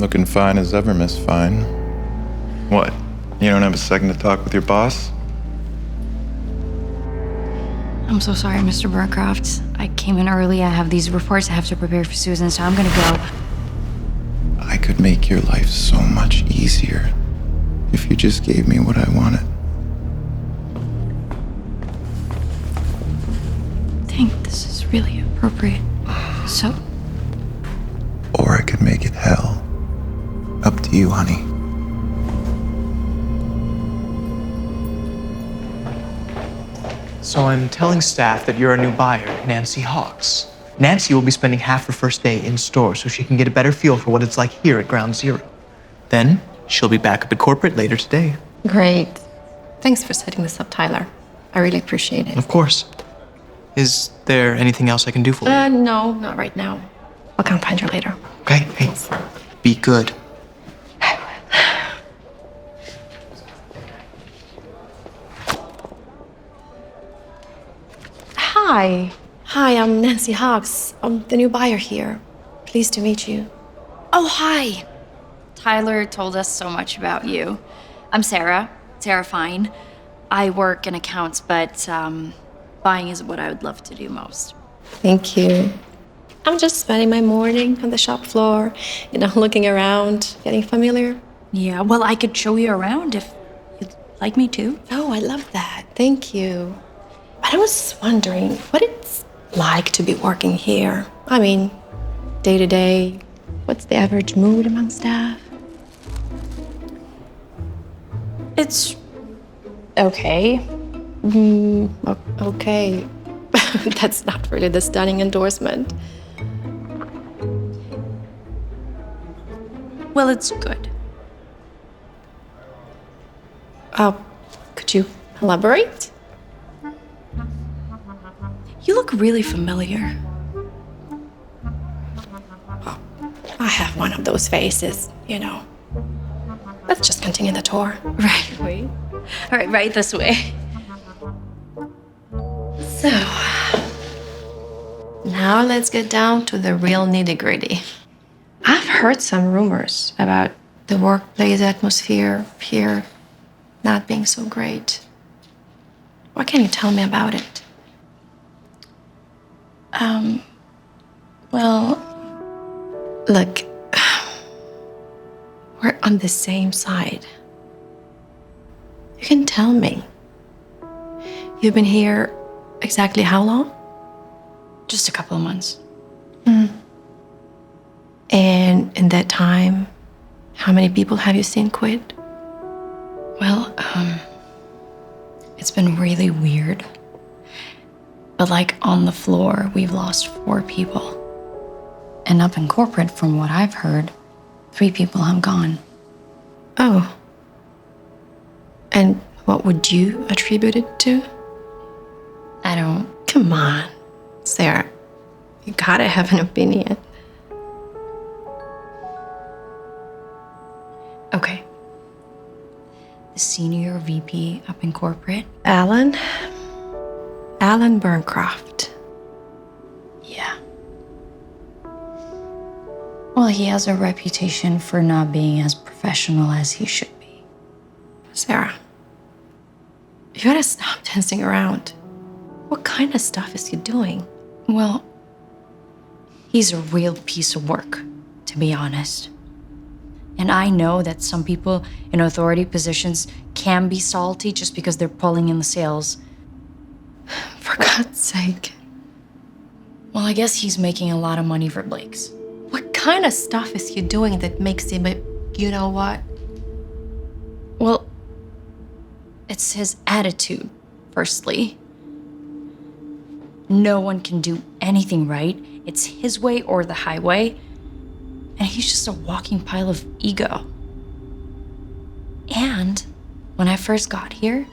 Looking fine as ever, Miss Fine. What? You don't have a second to talk with your boss? I'm so sorry, Mr. Burncroft. I came in early. I have these reports I have to prepare for Susan, so I'm gonna go. I could make your life so much easier if you just gave me what I wanted. I think this is really appropriate. So, Or I could make it hell. Up to you, honey. So I'm telling staff that you're a new buyer, Nancy Hawks. Nancy will be spending half her first day in store so she can get a better feel for what it's like here at Ground Zero. Then she'll be back up at corporate later today. Great. Thanks for setting this up, Tyler. I really appreciate it. Of course. Is there anything else I can do for you? No, not right now. I'll come find you later. Okay, hey, be good. Hi. Hi, I'm Nancy Hawks. I'm the new buyer here. Pleased to meet you. oh, hi. Tyler told us so much about you. I'm Sarah Fine. I work in accounts, but buying is what I would love to do most. Thank you. I'm just spending my morning on the shop floor, looking around, getting familiar. Yeah, well, I could show you around if you'd like me to. Oh, I love that. Thank you. But I was wondering what it's like to be working here. I mean, day to day, what's the average mood among staff? It's okay. Okay. That's not really the stunning endorsement. Well, it's good. Could you elaborate? You look really familiar. I have one of those faces, Let's just continue the tour. Right. Wait. All right this way. So, now let's get down to the real nitty-gritty. I've heard some rumors about the workplace atmosphere here not being so great. What can you tell me about it? Well, Look, we're on the same side. You can tell me. You've been here exactly how long? just a couple of months. And in that time, how many people have you seen quit? Well, it's been really weird. But like on the floor, we've lost 4 people. And up in corporate, from what I've heard, 3 people have gone. Oh. And what would you attribute it to? I don't. Come on, Sarah. You gotta have an opinion. Okay. The senior VP up in corporate? Alan Burncroft. Yeah. Well, he has a reputation for not being as professional as he should be. Sarah, you gotta stop dancing around. What kind of stuff is he doing? Well, he's a real piece of work, to be honest. And I know that some people in authority positions can be salty just because they're pulling in the sales. For God's sake. Well, I guess he's making a lot of money for Blake's. What kind of stuff is he doing that makes him a, you know what? Well, it's his attitude, firstly. No one can do anything right. It's his way or the highway. And he's just a walking pile of ego. And when I first got here,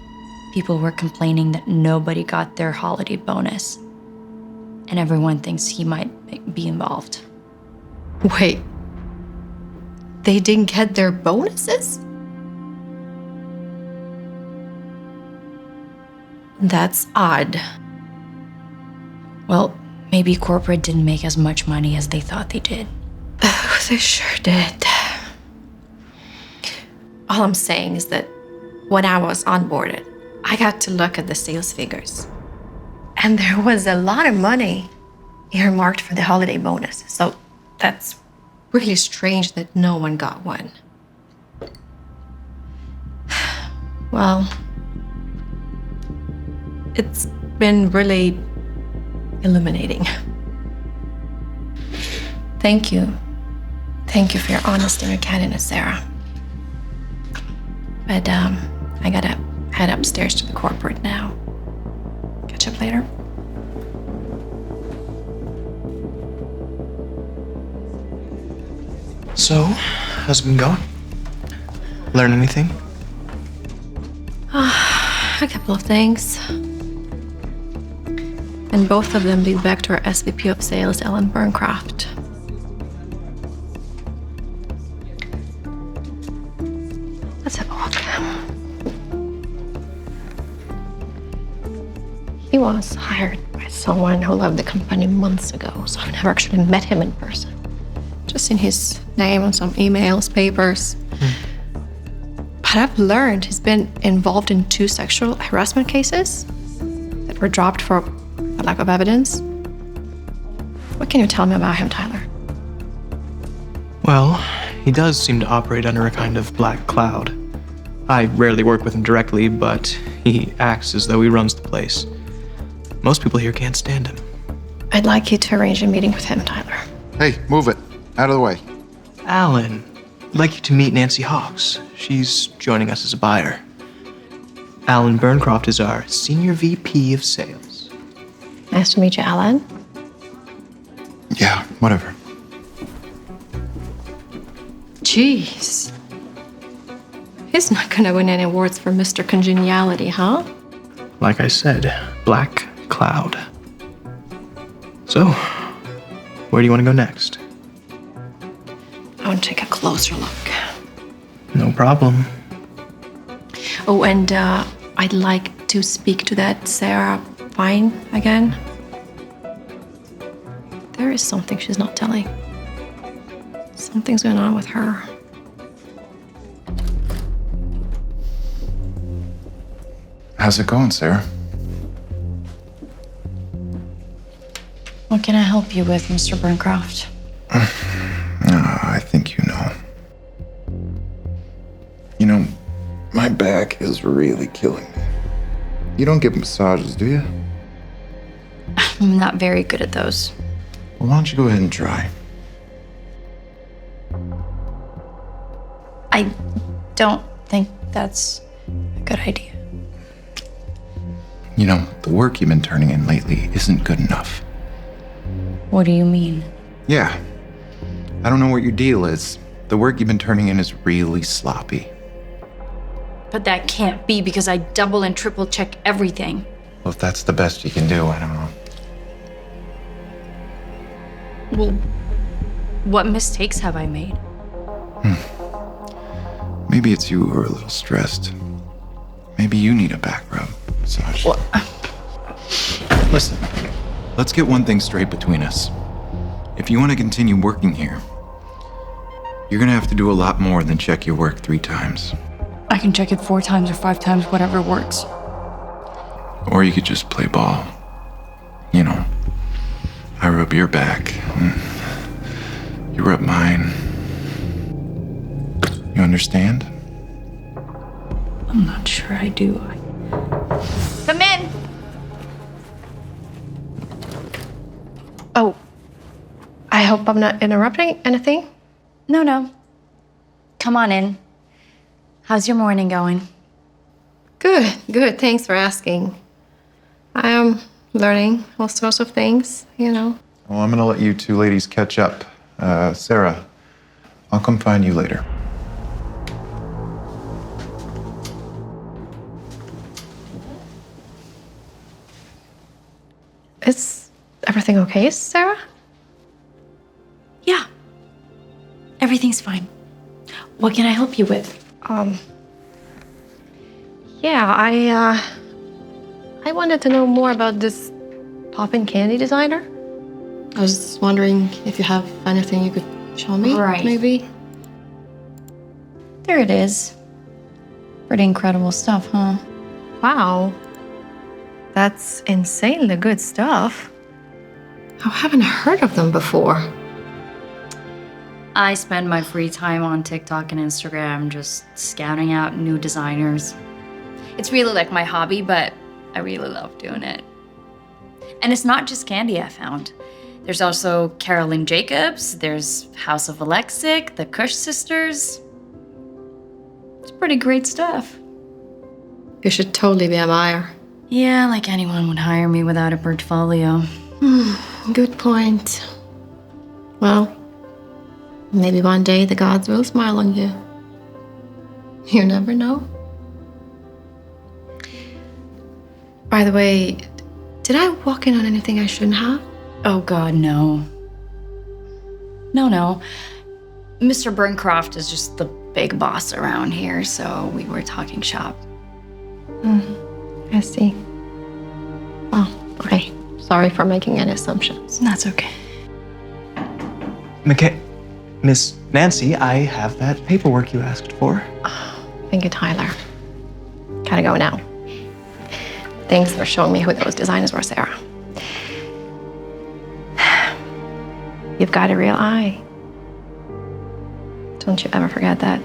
people were complaining that nobody got their holiday bonus. And everyone thinks he might be involved. Wait. They didn't get their bonuses? That's odd. Well, maybe corporate didn't make as much money as they thought they did. Oh, they sure did. All I'm saying is that when I was onboarded, I got to look at the sales figures. And there was a lot of money earmarked for the holiday bonus. So that's really strange that no one got one. Well, it's been really illuminating. Thank you. Thank you for your honesty and your candidness, Sarah. But I gotta head upstairs to the corporate now. Catch up later. So, how's it been going? Learn anything? A couple of things. And both of them lead back to our SVP of Sales, Ellen Burncroft. Let's have a look. He was hired by someone who left the company months ago, so I've never actually met him in person. Just seen his name on some emails, papers. But I've learned he's been involved in 2 sexual harassment cases that were dropped for a lack of evidence. What can you tell me about him, Tyler? Well, he does seem to operate under a kind of black cloud. I rarely work with him directly, but he acts as though he runs the place. Most people here can't stand him. I'd like you to arrange a meeting with him, Tyler. Hey, move it. Out of the way. Alan, I'd like you to meet Nancy Hawks. She's joining us as a buyer. Alan Burncroft is our Senior VP of Sales. Nice to meet you, Alan. Yeah, whatever. Jeez. He's not gonna win any awards for Mr. Congeniality, huh? Like I said, black cloud. So, where do you want to go next? I want to take a closer look. No problem. Oh, and I'd like to speak to that Sarah Fine again. There is something she's not telling. Something's going on with her. How's it going, Sarah? What can I help you with, Mr. Burncroft? I think you know. You know, my back is really killing me. You don't give massages, do you? I'm not very good at those. Well, why don't you go ahead and try? I don't think that's a good idea. You know, the work you've been turning in lately isn't good enough. What do you mean? Yeah. I don't know what your deal is. The work you've been turning in is really sloppy. But that can't be because I double and triple check everything. Well, if that's the best you can do, I don't know. Well, what mistakes have I made? Maybe it's you who are a little stressed. Maybe you need a back rub massage. What? Listen, let's get one thing straight between us. If you want to continue working here, you're gonna have to do a lot more than check your work 3 times. I can check it 4 times or 5 times, whatever works. Or you could just play ball. You know, I rub your back, and you rub mine. You understand? I'm not sure I do. Come in! Oh, I hope I'm not interrupting anything. No. Come on in. How's your morning going? Good. Thanks for asking. I am learning all sorts of things, you know. Well, I'm gonna let you 2 ladies catch up. Sarah, I'll come find you later. Is everything okay, Sarah? Yeah. Everything's fine. What can I help you with? Yeah, I wanted to know more about this poppin' candy designer. I was wondering if you have anything you could show me, Right. maybe? There it is. Pretty incredible stuff, huh? Wow. That's insanely good stuff. I haven't heard of them before. I spend my free time on TikTok and Instagram just scouting out new designers. It's really like my hobby, but I really love doing it. And it's not just candy I found. There's also Carolyn Jacobs, there's House of Alexic, the Kush sisters. It's pretty great stuff. You should totally be a buyer. Yeah, like anyone would hire me without a portfolio. Good point. Well, maybe one day the gods will smile on you. You never know. By the way, did I walk in on anything I shouldn't have? Oh God, no. No. Mr. Burncroft is just the big boss around here, so we were talking shop. I see. Oh, okay. Sorry for making any assumptions. That's okay. Miss Nancy, I have that paperwork you asked for. Thank you, Tyler. Gotta go now. Thanks for showing me who those designers were, Sarah. You've got a real eye. Don't you ever forget that.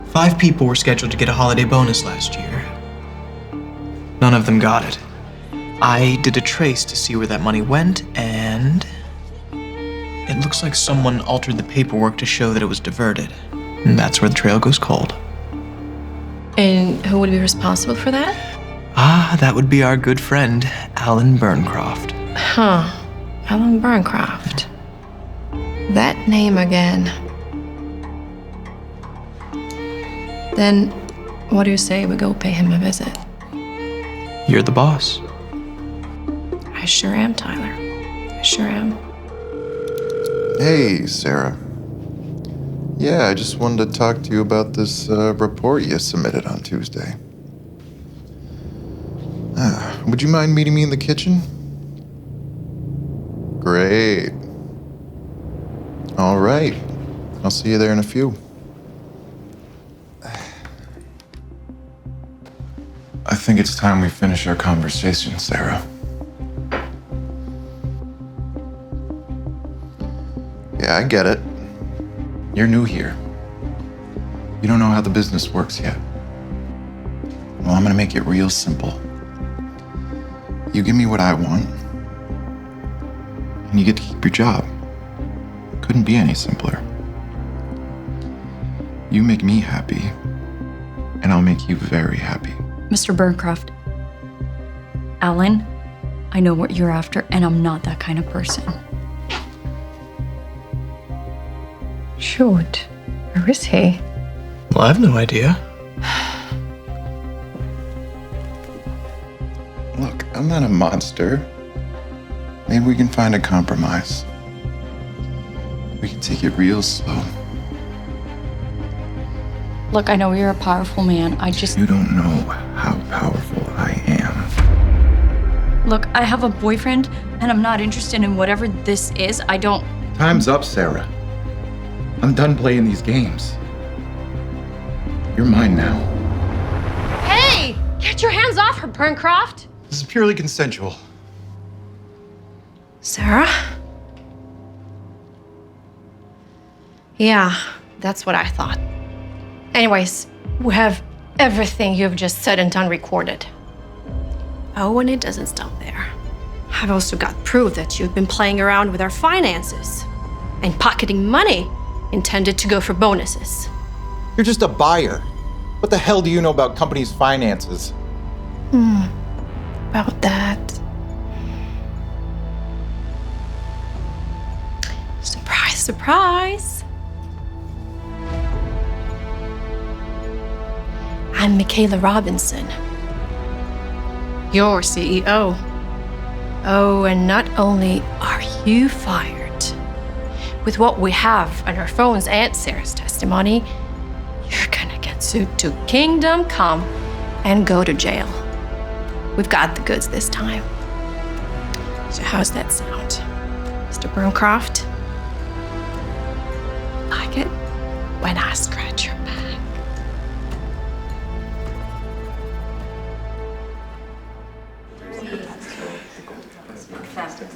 Five people were scheduled to get a holiday bonus last year. None of them got it. I did a trace to see where that money went, and it looks like someone altered the paperwork to show that it was diverted. And that's where the trail goes cold. And who would be responsible for that? That would be our good friend, Alan Burncroft. Huh. Alan Burncroft. That name again. Then, what do you say we go pay him a visit? You're the boss. I sure am, Tyler. I sure am. Hey, Sarah. Yeah, I just wanted to talk to you about this report you submitted on Tuesday. Would you mind meeting me in the kitchen? Great. All right. I'll see you there in a few. I think it's time we finish our conversation, Sarah. Yeah, I get it. You're new here. You don't know how the business works yet. Well, I'm gonna make it real simple. You give me what I want, and you get to keep your job. Couldn't be any simpler. You make me happy, and I'll make you very happy. Mr. Burncroft. Alan, I know what you're after, and I'm not that kind of person. Shoot. Where is he? Well, I have no idea. Look, I'm not a monster. Maybe we can find a compromise. We can take it real slow. Look, I know you're a powerful man. You don't know how powerful I am. Look, I have a boyfriend, and I'm not interested in whatever this is. Time's up, Sarah. I'm done playing these games. You're mine now. Hey! Get your hands off her, Burncroft! This is purely consensual. Sarah? Yeah, that's what I thought. Anyways, we have everything you've just said and done recorded. Oh, and it doesn't stop there. I've also got proof that you've been playing around with our finances and pocketing money intended to go for bonuses. You're just a buyer. What the hell do you know about companies' finances? About that. Surprise, surprise. I'm Michaela Robinson, your CEO. Oh, and not only are you fired, with what we have on our phones and Sarah's testimony, you're gonna get sued to kingdom come and go to jail. We've got the goods this time. So how's that sound, Mr. Burncroft? Like it when I scratch your back?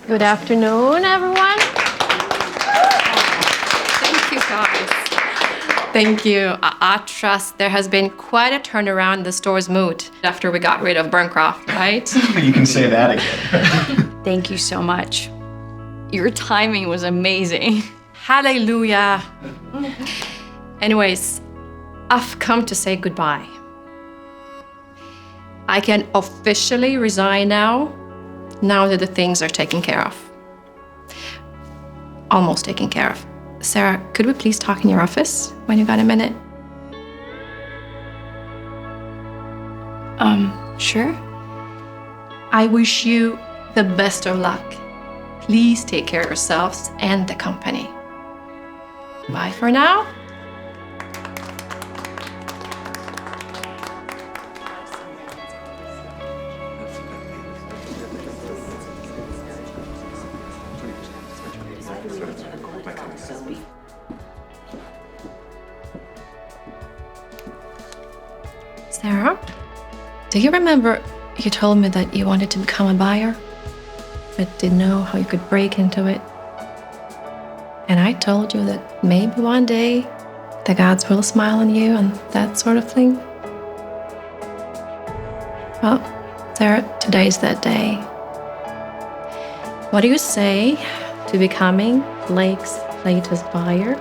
Good afternoon, everyone. Thank you, guys. Thank you. I trust there has been quite a turnaround in the store's mood after we got rid of Burncroft, right? You can say that again. Thank you so much. Your timing was amazing. Hallelujah. Anyways, I've come to say goodbye. I can officially resign now that the things are taken care of. Almost taken care of. Sarah, could we please talk in your office when you got a minute? Sure. I wish you the best of luck. Please take care of yourselves and the company. Bye for now. Sarah, do you remember you told me that you wanted to become a buyer, but didn't know how you could break into it? And I told you that maybe one day the gods will smile on you and that sort of thing. Well, Sarah, today's that day. What do you say to becoming Blake's latest buyer?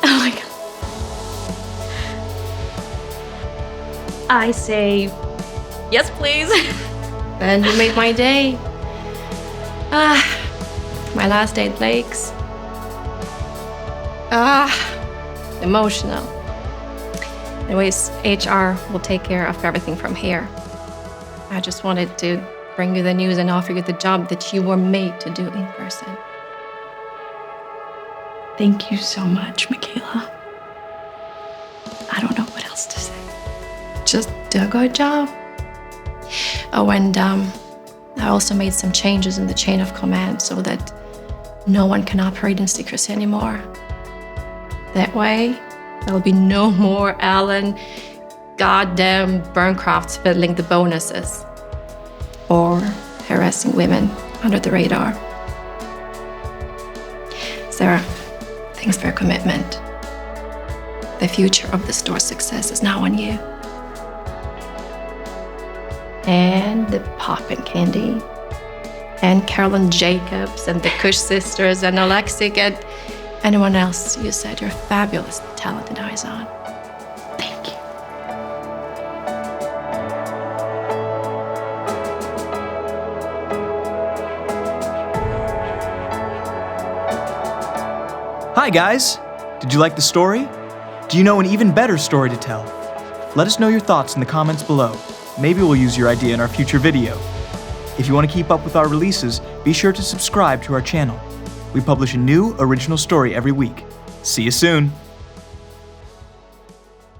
Oh my God. I say, yes, please. Then you made my day. My last day at Blake's. Emotional. Anyways, HR will take care of everything from here. I just wanted to bring you the news and offer you the job that you were made to do in person. Thank you so much, Michaela. I don't know what else to say. Just do a good job. Oh, and I also made some changes in the chain of command so that no one can operate in secrecy anymore. That way, there'll be no more Alan goddamn Burncrofts fiddling the bonuses or harassing women under the radar. Sarah, thanks for your commitment. The future of the store's success is now on you. And the poppin' candy, and Carolyn Jacobs, and the Kush sisters, and Alexic, and anyone else you said you're fabulous, talented eyes on. Thank you. Hi, guys. Did you like the story? Do you know an even better story to tell? Let us know your thoughts in the comments below. Maybe we'll use your idea in our future video. If you want to keep up with our releases, be sure to subscribe to our channel. We publish a new original story every week. See you soon!